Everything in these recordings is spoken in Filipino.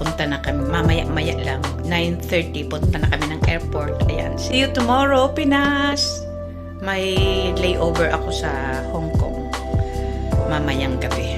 punta na kami. Mamaya-maya lang. 9:30, punta na kami ng airport. Ayan. See you tomorrow, Pinas! May layover ako sa Hong Kong. Mamayang gabi.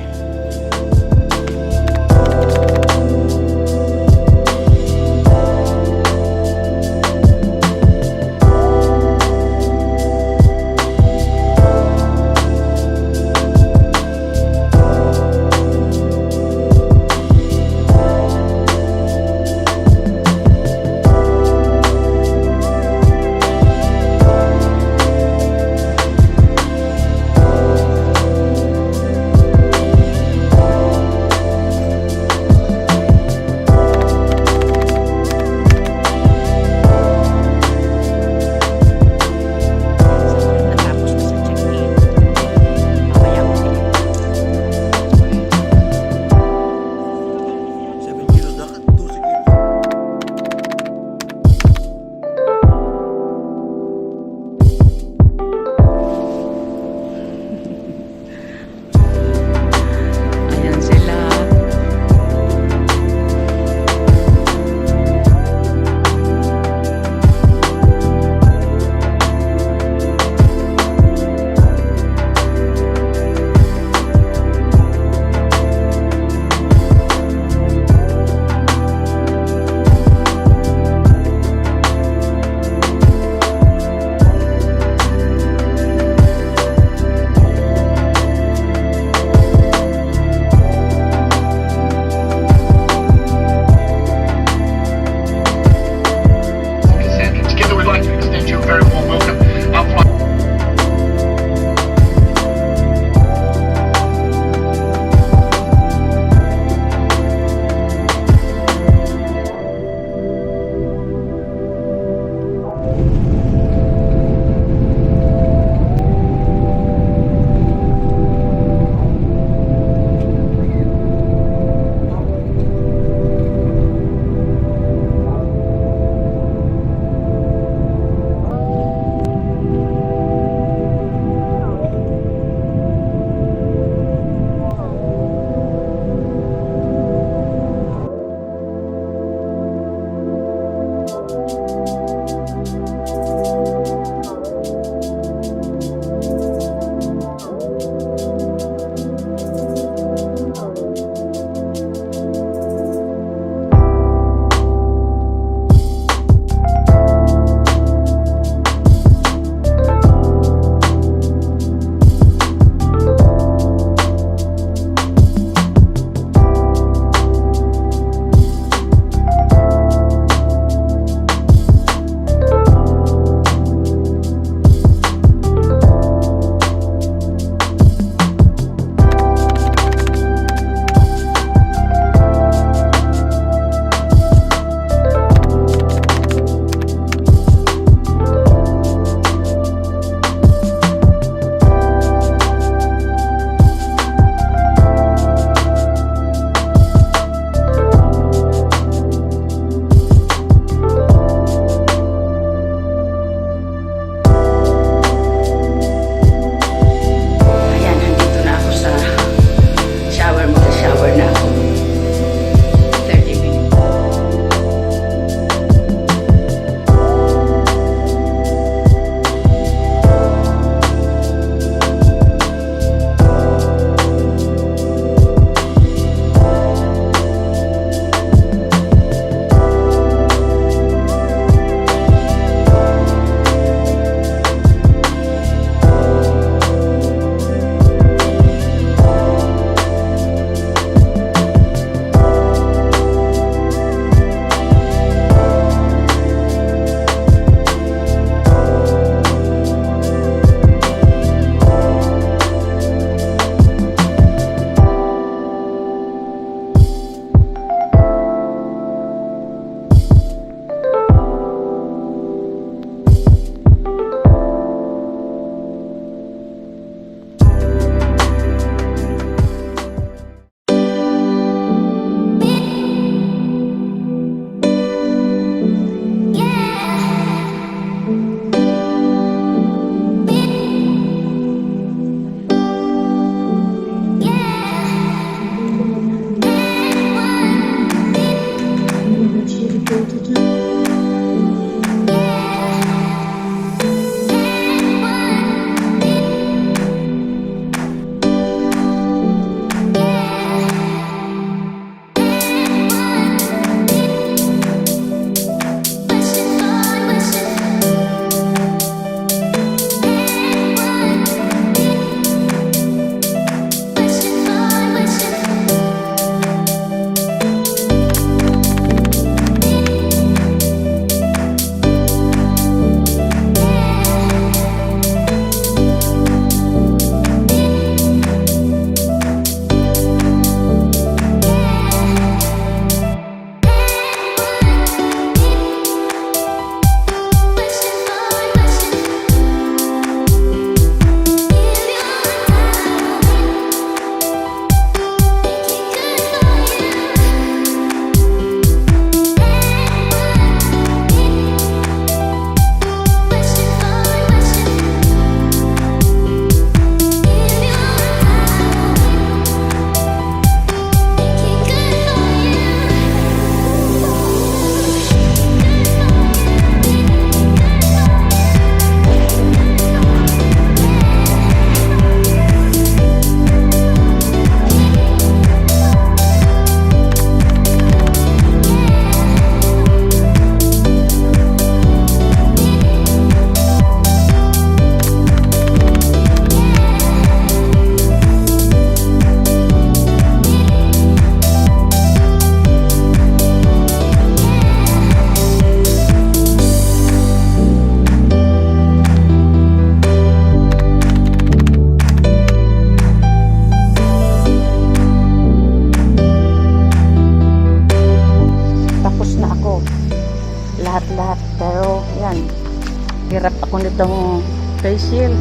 Hirap ako nitong facial.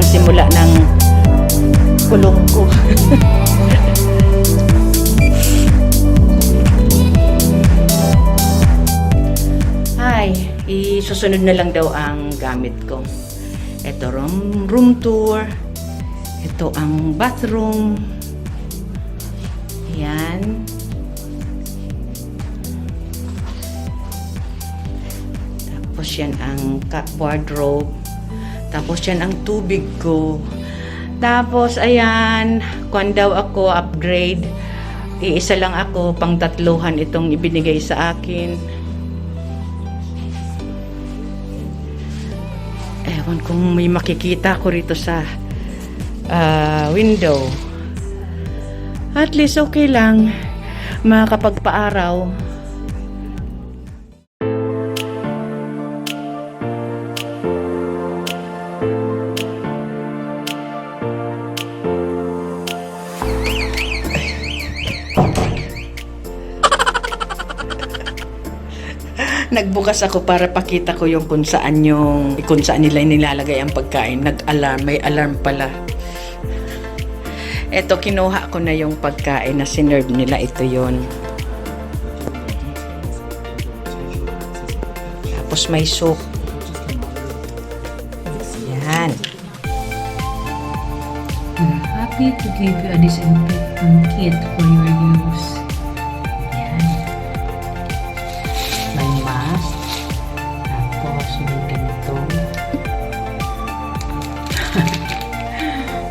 Simula ng kulong ko. Hi, isusunod na lang daw ang gamit ko. Ito room tour. Ito ang bathroom. Yan. Tapos yan ang wardrobe. Tapos yan ang tubig ko. Tapos ayan, kuwan daw ako, upgrade. Iisa lang ako, pang tatluhan itong ibinigay sa akin. Ewan kung may makikita ko rito sa window. At least okay lang, makakapagpaaraw. Nagbukas ako para pakita ko yung kung saan nila nilalagay ang pagkain. Nag-alarm, may alarm pala. Eto, kinuha ko na yung pagkain na sinerve nila. Ito yon. Tapos may soup. Yan. We're happy to give you a disinfectant kit for your use. May mask. Tapos may ganito.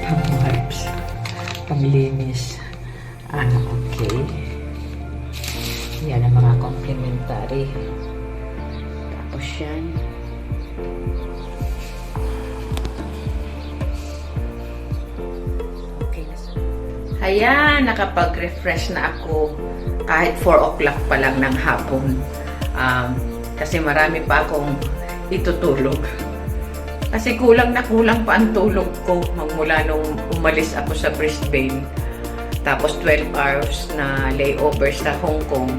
Pang-wipes. Pang-linis. Okay. Yan ang mga complimentary. Tapos yan. Okay na sa. Ayan, nakapag-refresh na ako. Kahit 4 o'clock pa lang ng hapon. Kasi marami pa akong itutulog. Kasi kulang na kulang pa ang tulog ko magmula nung umalis ako sa Brisbane. Tapos 12 hours na layover sa Hong Kong.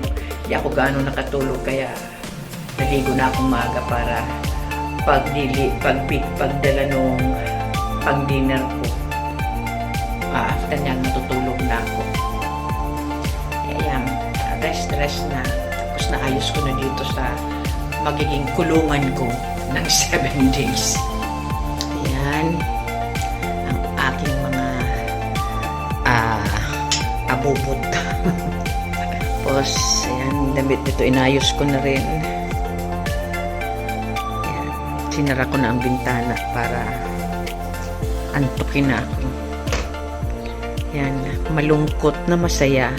Di ako gaano nakatulog kaya naligo na akong maaga para pagdala nung pang-dinner ko. After nyan matutulog na ako. Ayan, rest na. Tapos naayos ko na dito sa magiging kulungan ko ng 7 days. Ayan. Ang aking mga abubot. Tapos, ayan, damit dito inayos ko na rin. Ayan. Sinara ko na ang bintana para antukin na ako. Ayan, malungkot na masaya.